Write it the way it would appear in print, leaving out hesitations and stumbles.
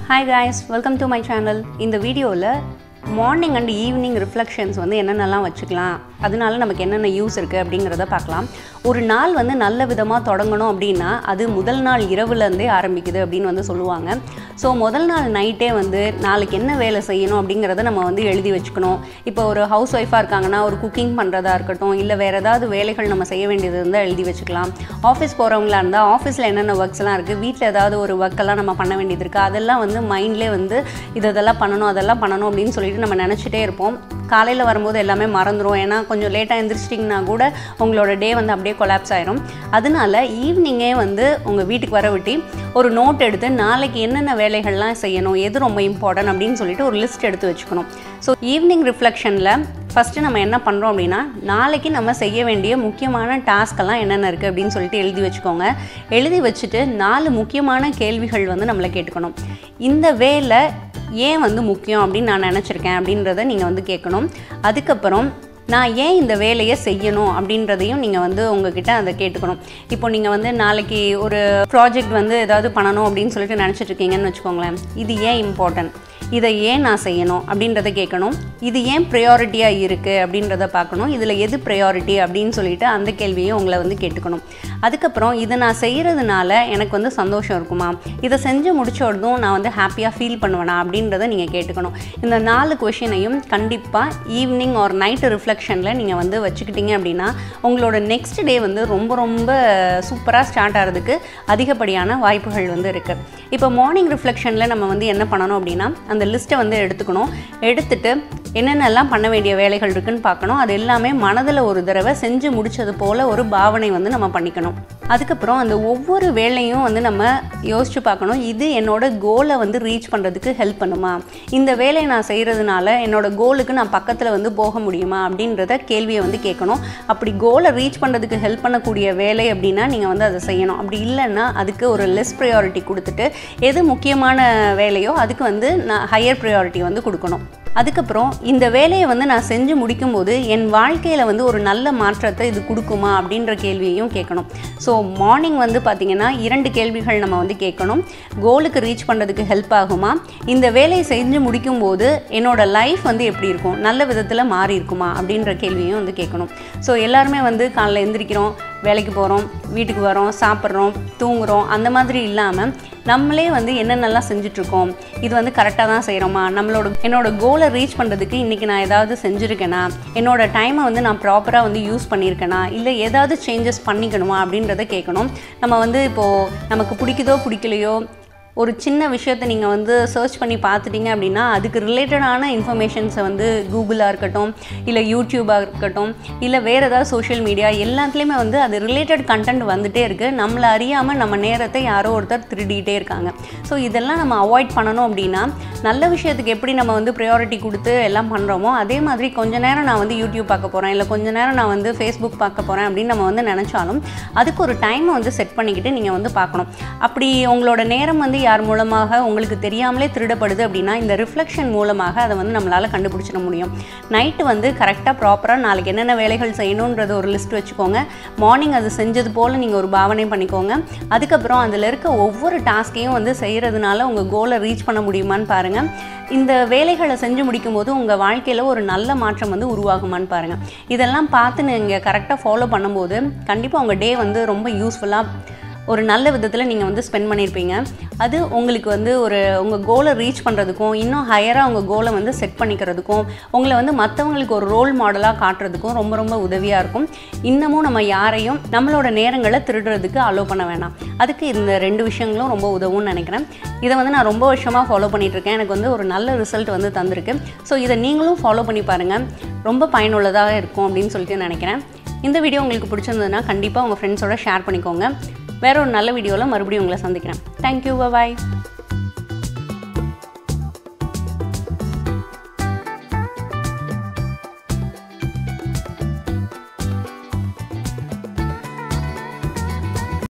Hi guys, welcome to my channel. In the video morning and evening reflections வந்து என்னென்னலாம் வச்சுக்கலாம், அதனால நமக்கு என்னென்ன யூஸ் இருக்குது அப்படிங்கிறத பார்க்கலாம். ஒரு நாள் வந்து நல்ல விதமாக தொடங்கணும் அப்படின்னா அது முதல் நாள் இரவுலேருந்தே ஆரம்பிக்குது அப்படின்னு வந்து சொல்லுவாங்க. ஸோ முதல் நாள் நைட்டே வந்து நாளைக்கு என்ன வேலை செய்யணும் அப்படிங்கிறத நம்ம வந்து எழுதி வச்சுக்கணும். இப்போ ஒரு ஹவுஸ் ஒய்ஃபாக இருக்காங்கன்னா ஒரு குக்கிங் பண்ணுறதா இருக்கட்டும், இல்லை வேறு ஏதாவது வேலைகள் நம்ம செய்ய வேண்டியது இருந்தால் எழுதி வச்சுக்கலாம். ஆஃபீஸ் போகிறவங்களா இருந்தால் ஆஃபீஸில் என்னென்ன ஒர்க்ஸ்லாம் இருக்குது, வீட்டில் ஏதாவது ஒரு ஒர்க்கெல்லாம் நம்ம பண்ண வேண்டியது இருக்குது, அதெல்லாம் வந்து மைண்ட்லேயே வந்து இதெல்லாம் பண்ணணும் அதெல்லாம் பண்ணணும் அப்படின்னு சொல்லிட்டு நம்ம நினச்சிட்டே இருப்போம். காலையில் வரும்போது எல்லாமே மறந்துடும். ஏன்னா கொஞ்சம் லேட்டாக எழுந்திரிச்சிட்டிங்கன்னா கூட உங்களோட டே வந்து அப்படியே கொலாப்ஸ் ஆயிரும். அதனால ஈவினிங்கே வந்து உங்கள் வீட்டுக்கு வர விட்டு ஒரு நோட் எடுத்து நாளைக்கு என்னென்ன வேலைகள்லாம் செய்யணும், எது ரொம்ப இம்பார்ட்டன்ட் அப்படின்னு சொல்லிட்டு ஒரு லிஸ்ட் எடுத்து வச்சுக்கணும். ஸோ ஈவினிங் ரிஃப்ளெக்ஷனில் ஃபஸ்ட்டு நம்ம என்ன பண்ணுறோம் அப்படின்னா, நாளைக்கு நம்ம செய்ய வேண்டிய முக்கியமான டாஸ்க்கெல்லாம் என்னென்ன இருக்குது அப்படின்னு சொல்லிட்டு எழுதி வச்சுக்கோங்க. எழுதி வச்சுட்டு 4 முக்கியமான கேள்விகள் வந்து நம்மளை கேட்டுக்கணும். இந்த வேலை ஏன் வந்து முக்கியம் அப்படின்னு நான் நினச்சிருக்கேன் அப்படின்றத நீங்கள் வந்து கேட்கணும். அதுக்கப்புறம் நான் ஏன் இந்த வேலையை செய்யணும் அப்படின்றதையும் நீங்கள் வந்து உங்ககிட்ட அதை கேட்டுக்கணும். இப்போ நீங்கள் வந்து நாளைக்கு ஒரு ப்ராஜெக்ட் வந்து ஏதாவது பண்ணணும் அப்படின்னு சொல்லிட்டு நினச்சிட்ருக்கீங்கன்னு வச்சுக்கோங்களேன். இது ஏன் இம்பார்ட்டன்ட், இதை ஏன் நான் செய்யணும் அப்படின்றத கேட்கணும். இது ஏன் ப்ரையாரிட்டியாக இருக்குது அப்படின்றத பார்க்கணும். இதில் எது ப்ரையாரிட்டி அப்படின்னு சொல்லிட்டு அந்த கேள்வியும் உங்களை வந்து கேட்டுக்கணும். அதுக்கப்புறம் இதை நான் செய்கிறதுனால எனக்கு வந்து சந்தோஷம் இருக்குமா, இதை செஞ்சு முடிச்சோடதும் நான் வந்து ஹாப்பியாக ஃபீல் பண்ணுவேனா அப்படின்றத நீங்கள் கேட்டுக்கணும். இந்த 4 கொஷினையும் கண்டிப்பாக ஈவினிங் ஆர் நைட்டு ரிஃப்ளெக்ஷனில் நீங்கள் வந்து வச்சுக்கிட்டீங்க அப்படின்னா உங்களோட நெக்ஸ்ட் டே வந்து ரொம்ப ரொம்ப சூப்பராக ஸ்டார்ட் ஆகிறதுக்கு அதிகப்படியான வாய்ப்புகள் வந்து இருக்குது. இப்போ மார்னிங் ரிஃப்ளெக்ஷனில் நம்ம வந்து என்ன பண்ணணும் அப்படின்னா, அந்த லிஸ்ட்டை வந்து எடுத்துக்கணும். எடுத்துட்டு என்னென்னலாம் பண்ண வேண்டிய வேலைகள் இருக்குன்னு பார்க்கணும். அது எல்லாமே மனதில் ஒரு தடவை செஞ்சு முடித்தது போல் ஒரு பாவனை வந்து நம்ம பண்ணிக்கணும். அதுக்கப்புறம் அந்த ஒவ்வொரு வேலையும் வந்து நம்ம யோசித்து பார்க்கணும். இது என்னோட கோலை வந்து ரீச் பண்ணுறதுக்கு ஹெல்ப் பண்ணுமா, இந்த வேலையை நான் செய்கிறதுனால என்னோட கோலுக்கு நான் பக்கத்தில் வந்து போக முடியுமா அப்படின்றத கேள்வியை வந்து கேட்கணும். அப்படி கோலை ரீச் பண்ணுறதுக்கு ஹெல்ப் பண்ணக்கூடிய வேலை அப்படின்னா நீங்கள் வந்து அதை செய்யணும். அப்படி இல்லைன்னா அதுக்கு ஒரு லெஸ் ப்ரையாரிட்டி கொடுத்துட்டு எது முக்கியமான வேலையோ அதுக்கு வந்து நான் ஹையர் ப்ரையாரிட்டி வந்து கொடுக்கணும். அதுக்கப்புறம் இந்த வேலையை வந்து நான் செஞ்சு முடிக்கும்போது என் வாழ்க்கையில் வந்து ஒரு நல்ல மாற்றத்தை இது கொடுக்குமா அப்படின்ற கேள்வியையும் கேட்கணும். ஸோ மார்னிங் வந்து பார்த்திங்கன்னா 2 கேள்விகள் நம்ம வந்து கேட்கணும். கோலுக்கு ரீச் பண்ணுறதுக்கு ஹெல்ப் ஆகுமா, இந்த வேலையை செஞ்சு முடிக்கும்போது என்னோடய லைஃப் வந்து எப்படி இருக்கும், நல்ல விதத்தில் மாறி இருக்குமா அப்படின்ற கேள்வியும் வந்து கேட்கணும். ஸோ எல்லாருமே வந்து காலைல எழுந்திரிக்கிறோம், வேலைக்கு போகிறோம், வீட்டுக்கு வரோம், சாப்பிட்றோம், தூங்குகிறோம், அந்த மாதிரி இல்லாமல் நம்மளே வந்து என்னென்னலாம் செஞ்சிட்ருக்கோம், இது வந்து கரெக்டாக தான் செய்கிறோமா, என்னோட கோலை ரீச் பண்ணுறதுக்கு இன்றைக்கி நான் ஏதாவது செஞ்சுருக்கேனா, என்னோடய டைமை வந்து நான் ப்ராப்பராக வந்து யூஸ் பண்ணியிருக்கேனா, இல்லை ஏதாவது சேஞ்சஸ் பண்ணிக்கணுமா அப்படின்றத கேட்கணும். நம்ம வந்து இப்போது நமக்கு பிடிக்குதோ பிடிக்கலையோ ஒரு சின்ன விஷயத்தை நீங்கள் வந்து சர்ச் பண்ணி பார்த்துட்டிங்க அப்படின்னா அதுக்கு ரிலேட்டடான இன்ஃபர்மேஷன்ஸை வந்து கூகுளாக இருக்கட்டும், இல்லை யூடியூபாக இருக்கட்டும், இல்லை வேறு ஏதாவது சோஷியல் மீடியா எல்லாத்துலேயுமே வந்து அது ரிலேட்டட் கண்டென்ட் வந்துகிட்டே இருக்குது. நம்மளை அறியாமல் நம்ம நேரத்தை யாரோ ஒருத்தர் திருடிகிட்டே இருக்காங்க. ஸோ இதெல்லாம் நம்ம அவாய்ட் பண்ணணும் அப்படின்னா, நல்ல விஷயத்துக்கு எப்படி நம்ம வந்து ப்ரையாரிட்டி கொடுத்து எல்லாம் பண்ணுறோமோ அதே மாதிரி கொஞ்சம் நேரம் நான் வந்து யூடியூப் பார்க்க போகிறேன், இல்லை கொஞ்சம் நேரம் நான் வந்து ஃபேஸ்புக் பார்க்க போகிறேன் அப்படின்னு நம்ம வந்து நினச்சாலும் அதுக்கு ஒரு டைமை வந்து செட் பண்ணிக்கிட்டு நீங்கள் வந்து பார்க்கணும். அப்படி உங்களோட நேரம் வந்து யார் மூலமாக உங்களுக்கு தெரியாமலே திருடப்படுது அப்படின்னா இந்த ரிஃப்ளெக்ஷன் மூலமாக அதை வந்து நம்மளால் கண்டுபிடிச்சிட முடியும். நைட்டு வந்து கரெக்டாக ப்ராப்பராக நாளைக்கு என்னென்ன வேலைகள் செய்யணுன்றது ஒரு லிஸ்ட் வச்சுக்கோங்க. மார்னிங் அது செஞ்சது போல் நீங்கள் ஒரு பாவனை பண்ணிக்கோங்க. அதுக்கப்புறம் அதில் இருக்க ஒவ்வொரு டாஸ்க்கையும் வந்து செய்கிறதுனால உங்கள் கோலை ரீச் பண்ண முடியுமான்னு பாருங்கள். இந்த வேலைகளை செஞ்சு முடிக்கும்போது உங்கள் வாழ்க்கையில் ஒரு நல்ல மாற்றம் வந்து உருவாகுமான்னு பாருங்கள். இதெல்லாம் பார்த்து நீங்கள் கரெக்டாக ஃபாலோ பண்ணும்போது கண்டிப்பாக உங்கள் டே வந்து ரொம்ப யூஸ்ஃபுல்லாக ஒரு நல்ல விதத்தில் நீங்கள் வந்து ஸ்பெண்ட் பண்ணியிருப்பீங்க. அது உங்களுக்கு வந்து உங்கள் கோலை ரீச் பண்ணுறதுக்கும் இன்னும் ஹையராக உங்கள் கோலை வந்து செட் பண்ணிக்கிறதுக்கும் உங்களை வந்து மற்றவங்களுக்கு ஒரு ரோல் மாடலாக காட்டுறதுக்கும் ரொம்ப ரொம்ப உதவியாக இருக்கும். இன்னமும் நம்ம யாரையும் நம்மளோட நேரங்களை திருடுறதுக்கு அலோவ் பண்ண வேணாம். அதுக்கு இந்த 2 விஷயங்களும் ரொம்ப உதவும்னு நினைக்கிறேன். இதை வந்து நான் ரொம்ப வருஷமாக ஃபாலோ பண்ணிகிட்ருக்கேன். எனக்கு வந்து ஒரு நல்ல ரிசல்ட் வந்து தந்திருக்கு. ஸோ இதை நீங்களும் ஃபாலோ பண்ணி பாருங்கள், ரொம்ப பயனுள்ளதாக இருக்கும் அப்படின்னு சொல்லிட்டு நினைக்கிறேன். இந்த வீடியோ உங்களுக்கு பிடிச்சிருந்ததுன்னா கண்டிப்பாக உங்கள் ஃப்ரெண்ட்ஸோட ஷேர் பண்ணிக்கோங்க. வேற ஒரு நல்ல வீடியோவில் மறுபடியும் உங்களை சந்திக்கிறேன். தேங்க்யூ, பாய்.